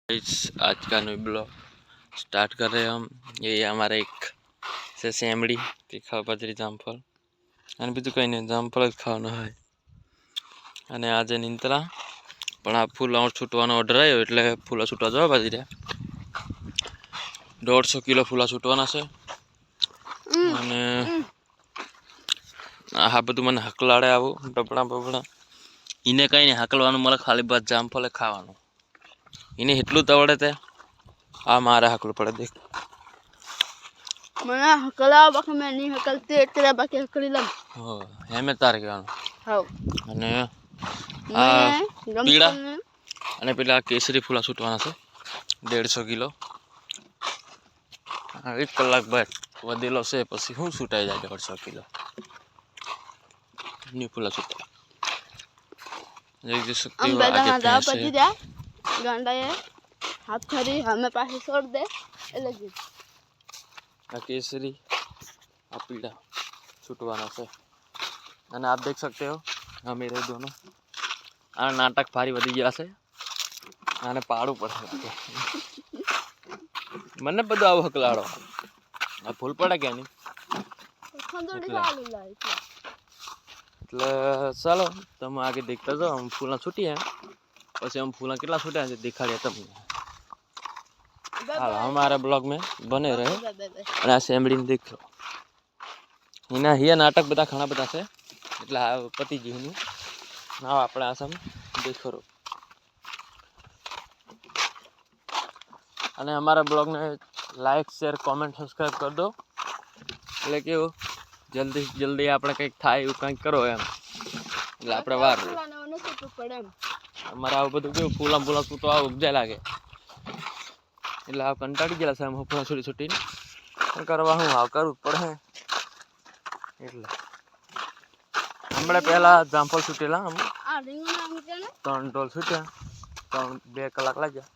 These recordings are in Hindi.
आज का न्यू ब्लॉग स्टार्ट कर रहे हैं हम। ये हमारे एक से सेमड़ी तीखा बाजरी जामफल અને બીજું કંઈ નહીં, જામફળ જ ખાવાનું હોય। અને આજે નીંતરા પણ આ ફૂલ છૂટવાનો ઓર્ડર આવ્યો એટલે ફૂલા છૂટવા જવા બાજી રહ્યા। 150 કિલો ફૂલા છૂટવાના છે અને આ બધું મને હકલાડે આવું ડબડા બબડા એને કંઈ નહીં હકલવાનું, મળે ખાલી બસ જામફળ ખાવાનું। એને એટલું તવડે તે આ મારે હકલું પડે। દેખ મને હકલા બાકી મેં નહીં હકલતી એટલે બાકી હકલી લમ। હો એમે તારે કહેવાનું। હાવ અને આ પીળા અને પેલા કેસરી ફૂલા છૂટવાના છે 150 કિલો। 1 કલાક બાદ વધેલો છે પછી શું છૂટાઈ જાય 150 કિલો ની ફૂલા છૂટા। देख सकते हम हो बेटा आगे दाव भैंस पति है। जा गांडा ये हाथ खरी हमें पास छोड़ दे लगी आ केसरी आ पीला छूटवाना से। અને आप देख सकते हो हम मेरे दोनों आ नाटक भारी वधी गया છે। આને પાડું પડશે મને બધું આવું હકલાડો આ ભૂલ પડે કે નહીં એટલે ચાલો તમે આગે દેખતા જાઓ। हम फूला छूटी हैं પછી हम फूला કેટલા છૂટ્યા છે દેખાડીએ તમને। હાલો हमारे ब्लॉग में बने रहे। અને આ સેમડીને દેખો એના હિયા નાટક બધા ઘણા બધા છે એટલે આ પતિ જીવનું ના આપણે આસામ દેખો। અને हमारा ब्लॉग ने लाइक शेयर कमेंट सब्सक्राइब कर दो એટલે કેવું જલ્દી જલ્દી આપણે કંઈક થાય એવું કંઈક કરો એમ એટલે આપણે વાર અમારે આવું બધું કેવું ફૂલા ફૂલા તો આવું ઉપજાય લાગે એટલે આ કંટાળી ગયેલા છે આમ ફૂલા છોટી છોટીને પણ કરવા હું આવ કરવું પડે એટલે હમણાં પહેલાં જામફળ છૂટેલા આમ 3 ડોલ છૂટ્યા 2 કલાક લાગ્યા।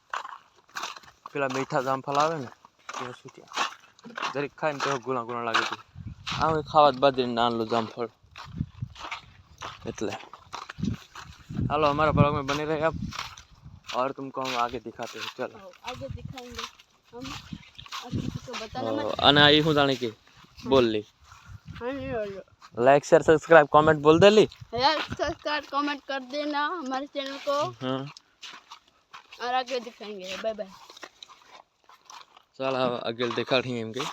પેલા મીઠા જામફળ આવે ને તે છૂટ્યા જરીક ખાય ને તો ગુણા ગુણા લાગે છે। આ ખાવા જ બાજરી નાનલું જામફળ એટલે हेलो हमारा ब्लॉग में बने रहे आप और तुमको हम आगे दिखाते हैं। चलो आगे दिखाएंगे हम अभी तो बताना मत। અને આ હું જાણે કે બોલ લી हाँ नहीं बोलो लाइक शेयर सब्सक्राइब कमेंट बोल दे ली यार सब्सक्राइब कमेंट कर देना हमारे चैनल को। हाँ और आगे दिखाएंगे। Bye bye. चलो आगे दिखाड़ी एम के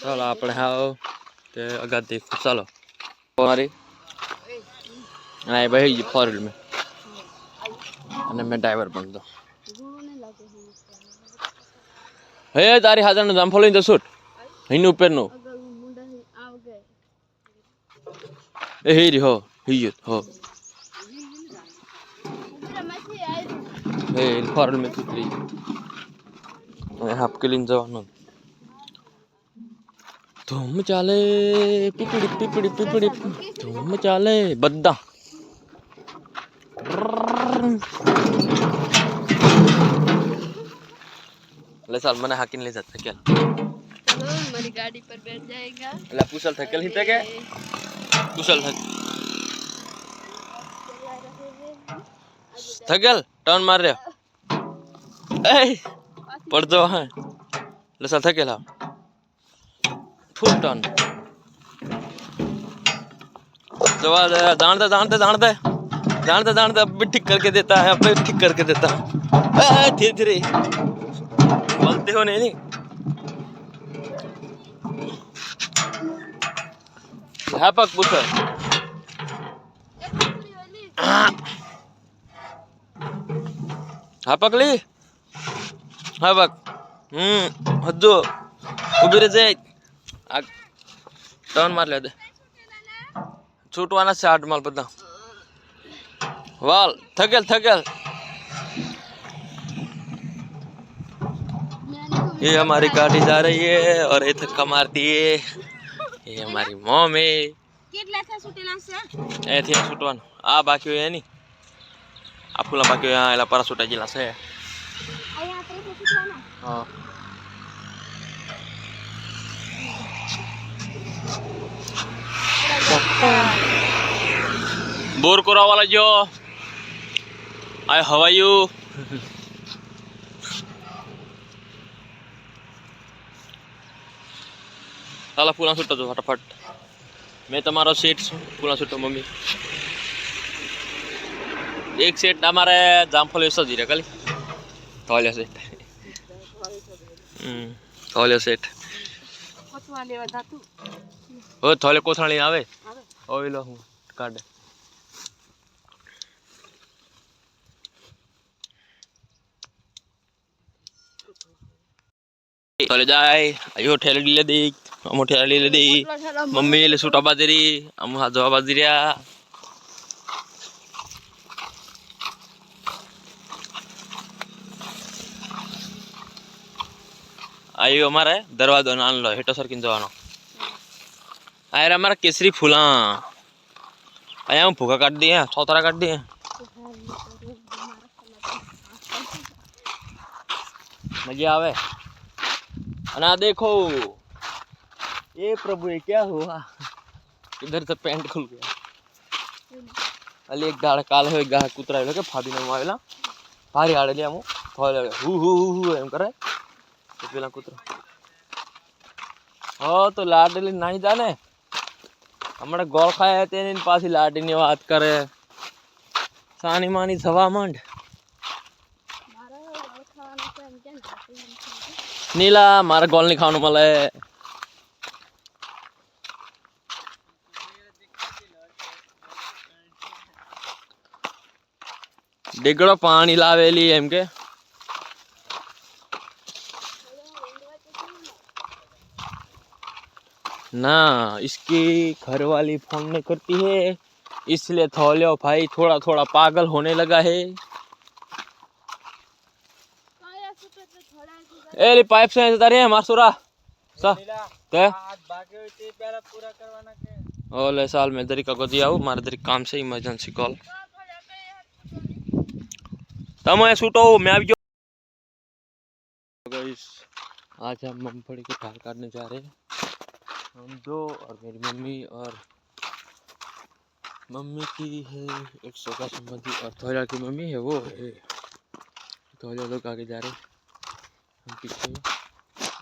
चलो આપણે હાવ તે આગળ દેખ ચાલો તમારી नहीं भाई फॉर में અને मैं ड्राइवर बन दो हे तारी हाजर ने जामफल इन दसुट हिन ऊपर नो ए हेरी हो हियत हो ए फॉर में तुतरी हाफ के लिए जवानो धूम चाले पिपड़ी पिपड़ी पिपड़ी धूम चाले बद्दा ले साल मैंने हाकिन ले जाता क्या चलो हमारी गाड़ी पर बैठ जाएगा। ले पुसल थकेल ही के पुसल थकेल टर्न मार रहे ए पड़ दो है ले साल थकेला फुल टर्न जवा दान दे अब ठीक करके देता है, अब ठीक करके देता है। धीरे धीरे बोलते हो नहीं हाँ पक पूछ हाँ पक ली हाँ पक हद्दो उभी रे जाए टर्न मार ले दे छूटवाना से 8 माल बता वाल थकेल ये हमारी गाड़ी जा रही है और ये थक्का मारती है। ये हमारी मॉम है કેટલા થા છૂટેલા છે એ થી છૂટવાનું આ બાકી હોય ની આ ફૂલા બાકી હોય એલા પર છૂટાઈ ગયેલા છે અહીંયા આપણે છૂટવાના હા बोर कोरा वाला जो हाय हाउ आर यू ચાલો પૂરા છૂટો છો ફટાફટ. મેં તમારો સેટ છું પૂરા છૂટો મમ્મી. એક સેટ અમારે જામફળ એસો જ રે ખાલી થોલ્યો સેટ. થોલ્યો સેટ કોથવા લેવા જાતું હો થોલે કોથળી આવે ઓય લો હું કાઢે. થોલે જાય આયો ઠેલી લે દે અમો ઠેલી લે દે મમ્મી લે સુટા બાજરી અમો હા જવા બાજરીયા. आयो हमारा दरवाजा नान लो हेटो सर किन जवानो आयर हमारा केसरी फूला आया हम भूखा काट दिए छोतरा काट दिए मजा आवे. अना देखो ये प्रभु ये क्या हुआ इधर से पैंट खुल गया. अली एक दाड़ काल हो गा कुतरा लो के फादी ने आवेला भारी आड़े ले हमु थोले हु एम करे तो पेला कुतरा हो तो लाडली नहीं जाने हमारे गोल खाया तेने पासी लाडी ने बात करे सानी मानी सवा मंड नीला मारा गोल नहीं खाने वाला है. डिगड़ो पानी लावेली एम के ना इसकी घर वाली फोन नहीं करती है इसलिए थोलियो भाई थोड़ा थोड़ा पागल होने लगा है. ए पाइप से तारे मासुरा सा ते ओले साल में दरी का गोदी आऊ मारे दरी काम से इमरजेंसी कॉल तम सूटो मैं भी गाइस आज हम मूंगफली को ढाल काटने जा रहे हैं हम दो और मेरी मम्मी और मम्मी की है एक सगा संबंधी और थोड़ा की मम्मी है वो है थोड़ा लोग आगे जा रहे हम पीछे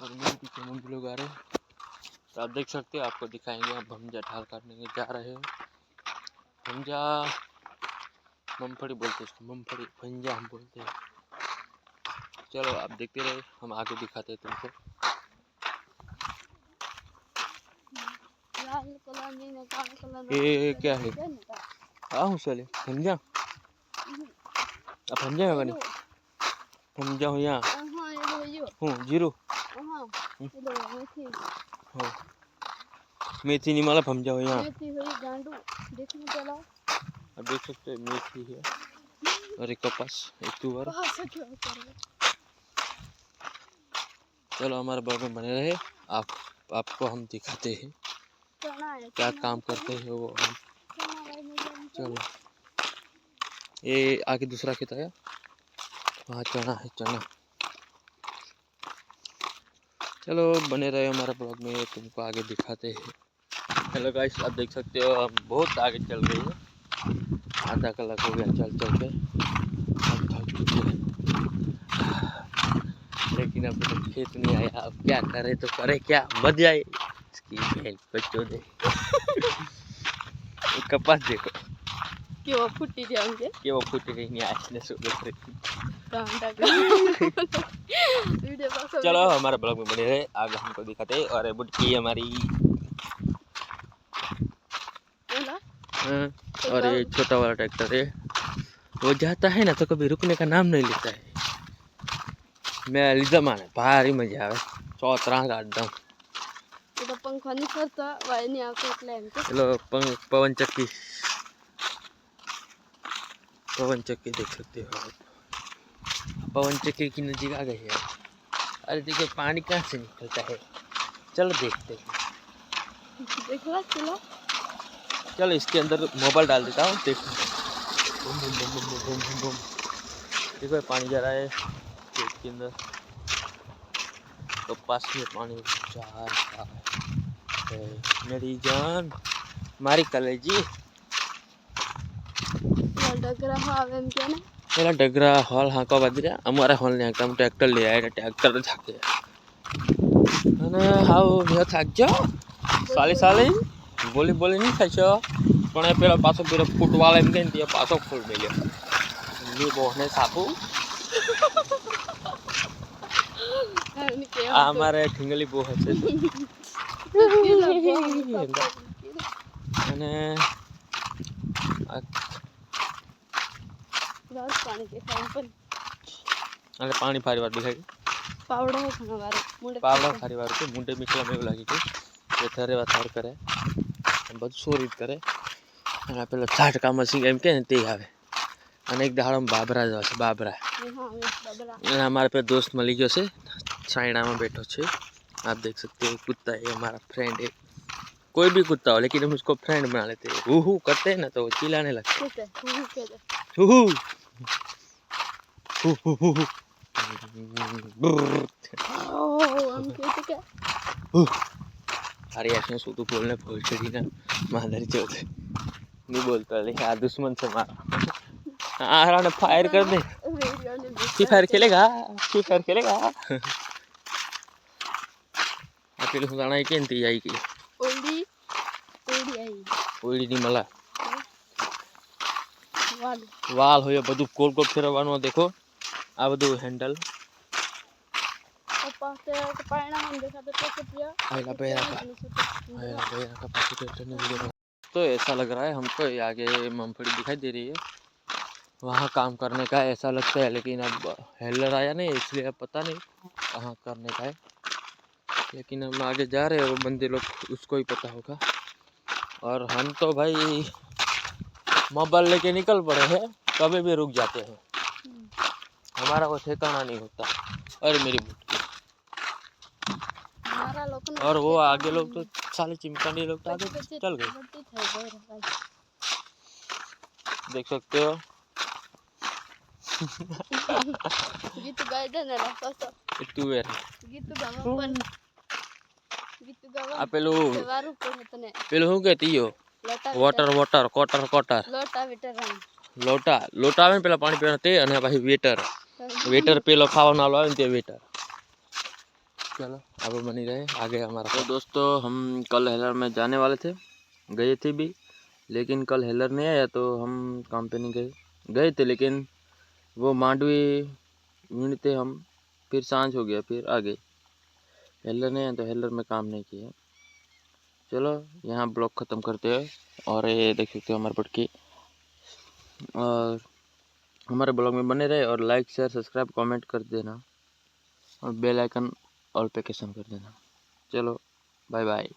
और मेरे पीछे मम्मी लोग आ रहे हैं. तो आप देख सकते हो आपको दिखाएंगे हम भंजा ढाल काटने के जा रहे हैं. भंजा मूंगफली बोलते हैं मूंगफली भंजा हम बोलते हैं. चलो आप देखते रहे हम आगे दिखाते हैं तुमको. ये क्या है हाँ चले भंजा अब भंजा है बनी भंजा हो यहाँ हूँ जीरो मेथी नहीं माला भंजा हो यहाँ अब देख सकते हैं मेथी है और एक कपास एक तुअर. चलो हमारे बाग में बने रहे आपको हम दिखाते हैं क्या काम करते हैं वो हम. चलो ये आगे दूसरा खेत आया वहाँ चना है चना. चलो बने रहे हमारे ब्लॉग में तुमको आगे दिखाते हैं. हेलो गाइस आप देख सकते हो हम बहुत आगे चल गए हैं आधा कलाक हो गया चल चल के हम थक चुके हैं लेकिन अब तक खेत नहीं आया. अब क्या करे तो करे क्या मत जाए इसकी बहन बच्चों ने कपास देखो कि वो फुटी जाएंगे कि वो फुटी नहीं आज ने सुबह से. चलो हमारे ब्लॉग में बने रहे आगे हमको दिखाते और बुटकी हमारी और ये छोटा वाला ट्रैक्टर है वो जाता है ना तो कभी रुकने का नाम नहीं लेता है. मैं लीजा माने भारी मजा आवे चौतरा गाड़ता हूँ. तो पंखा नहीं करता वाई नहीं आके प्लान के चलो पवन चक्की देख सकते हो पवन चक्की की नजीक आ गई है. अरे देखो पानी कहाँ से निकलता है चलो देखते हैं. देखला चलो चलो इसके अंदर मोबाइल डाल देता हूँ देखो boom boom boom boom boom boom boom. देखो पानी जा रहा है खेत के अंदर तो पास में पानी जा रहा है. मेरी जान मारी कलेजी પેલા ડગરા હોલ હાંકવા બાજરા અમારે હોલ ને હાંકતા ટ્રેક્ટર લઈ આવ્યા ટ્રેક્ટર જ હાંકે અને હાવ મેં થાક જાઓ સાલી બોલી નહીં થાય છે પણ એ પેલા પાછો પેલો ફૂટવાળા એમ કે ને ત્યાં પાછો ફૂટ મેલ્યો એ બોને સાપું આ અમારે ઠીંગલી બહુ હશે અને અને પાણી ફારી વાર દેખાય પાવડા ફારી વાર કે મુંડે મીકલા એવું લાગે કે એ થરે વાત કરે બધું સોરીત કરે અને પેલો ઝાટકામાં સિંગ એમ કે ને તે આવે અને એક દાડમ બાબરા જ છે બાબરા અને हमारे पे दोस्त मिल गयो से चाइना में बैठो छे आप देख सकते हो कुत्ता है हमारा फ्रेंड है कोई भी कुत्ता हो लेकिन हम उसको फ्रेंड बना लेते हैं हु करते हैं ना तो वो चिल्लाने लगते हैं हु अरे ऐसे सूतू बोलने भूल चढ़ी ना माधर चौथ नहीं बोलता लेकिन आ दुश्मन से मारा आरा ने फायर कर दे फ्री फायर खेलेगा अकेले सुनाना है केंती आई की ओडी ની મલા વાલ હોય બધું કોલ કોલ ફેરવવાનું દેખો આ બધું હેન્ડલ तो ऐसा लग रहा है हमको आगे मूंगफली दिखाई दे रही है वहाँ काम करने का ऐसा लगता है लेकिन अब हेलर आया नहीं इसलिए अब पता नहीं कहाँ करने का है लेकिन हम आगे जा रहे हैं वो बंदे लोग उसको ही पता होगा और हम तो भाई मोबाइल लेके निकल पड़े हैं कभी भी रुक जाते हैं हमारा वो ठिकाना नहीं होता अरे मेरी बुटकी और वो आगे लोग तो साले चिमटानी लोग तो आगे चल गए देख सकते हो गीत गाय दे ने रास्ता तू है गीत गावा पण गीत गावा आ पेलू वारू પડે તને પેલું શું કહેતી યો વોટર કોટર લોટા આવે ને પેલા પાણી પીવાનું તે અને પછી वेटर पेलो खावा वाला आवे ते वेटर चलो अब बनी रहे आगे हमारा तो दोस्तों हम कल हेलर में जाने वाले थे गए थे भी लेकिन कल हेलर नहीं आया तो हम काम पे नहीं गए थे लेकिन वो मांडवी ढूंढते हम फिर सांझ हो गया फिर आ गए हेलर नहीं आया तो हेलर में काम नहीं किया चलो यहाँ ब्लॉग ख़त्म करते हैं और ये देख सकते हो हमारे पटकी और हमारे ब्लॉग में बने रहे और लाइक शेयर सब्सक्राइब कमेंट कर देना और बेल आइकन ऑल पे क्लिक कर देना चलो बाय बाय।